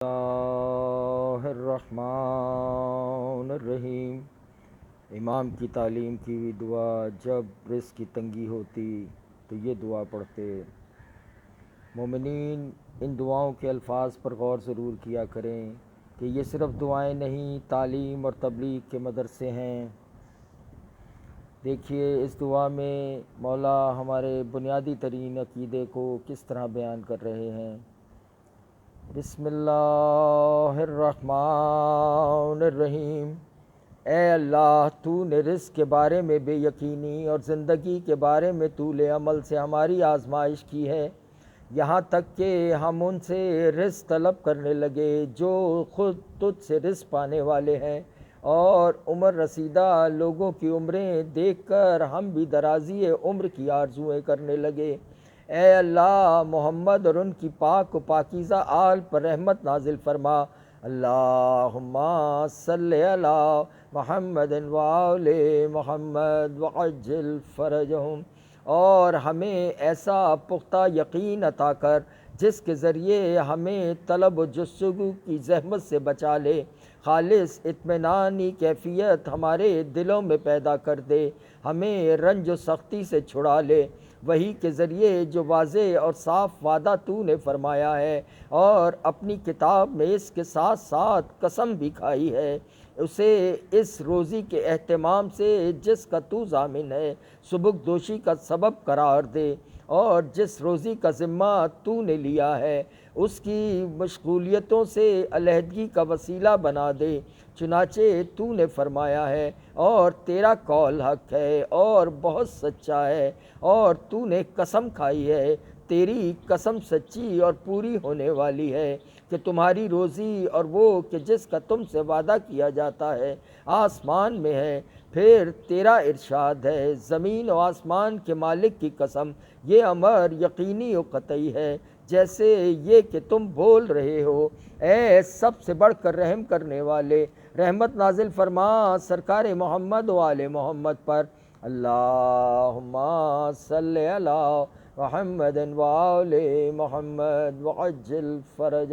اللہ الرحمن الرحیم۔ امام کی تعلیم کی ہوئی دعا، جب رزق کی تنگی ہوتی تو یہ دعا پڑھتے۔ مومنین ان دعاؤں کے الفاظ پر غور ضرور کیا کریں کہ یہ صرف دعائیں نہیں، تعلیم اور تبلیغ کے مدرسے ہیں۔ دیکھیے اس دعا میں مولا ہمارے بنیادی ترین عقیدے کو کس طرح بیان کر رہے ہیں۔ بسم اللہ الرحمن الرحیم۔ اے اللہ، تو نے رزق کے بارے میں بے یقینی اور زندگی کے بارے میں طول عمل سے ہماری آزمائش کی ہے، یہاں تک کہ ہم ان سے رزق طلب کرنے لگے جو خود تجھ سے رزق پانے والے ہیں، اور عمر رسیدہ لوگوں کی عمریں دیکھ کر ہم بھی درازی عمر کی آرزوئیں کرنے لگے۔ اے اللہ، محمد اور ان کی پاک و پاکیزہ آل پر رحمت نازل فرما۔ اللہم صلی علی محمد وآل محمد وعجل فرجہم۔ اور ہمیں ایسا پختہ یقین عطا کر جس کے ذریعے ہمیں طلب و جستجو کی زحمت سے بچا لے، خالص اطمینانی کیفیت ہمارے دلوں میں پیدا کر دے، ہمیں رنج و سختی سے چھڑا لے، وہی کے ذریعے جو واضح اور صاف وعدہ تو نے فرمایا ہے اور اپنی کتاب میں اس کے ساتھ ساتھ قسم بھی کھائی ہے، اسے اس روزی کے اہتمام سے جس کا تو ضامن ہے سبک دوشی کا سبب قرار دے، اور جس روزی کا ذمہ تو نے لیا ہے اس کی مشغولیتوں سے علیحدگی کا وسیلہ بنا دے۔ چنانچہ تو نے فرمایا ہے اور تیرا قول حق ہے اور بہت سچا ہے، اور تو نے قسم کھائی ہے، تیری قسم سچی اور پوری ہونے والی ہے کہ تمہاری روزی اور وہ کہ جس کا تم سے وعدہ کیا جاتا ہے آسمان میں ہے۔ پھر تیرا ارشاد ہے، زمین و آسمان کے مالک کی قسم، یہ امر یقینی و قطعی ہے جیسے یہ کہ تم بول رہے ہو۔ اے سب سے بڑھ کر رحم کرنے والے، رحمت نازل فرما سرکار محمد و آل محمد پر۔ اللہم صلی علی محمد وآل محمد وعجل فرج۔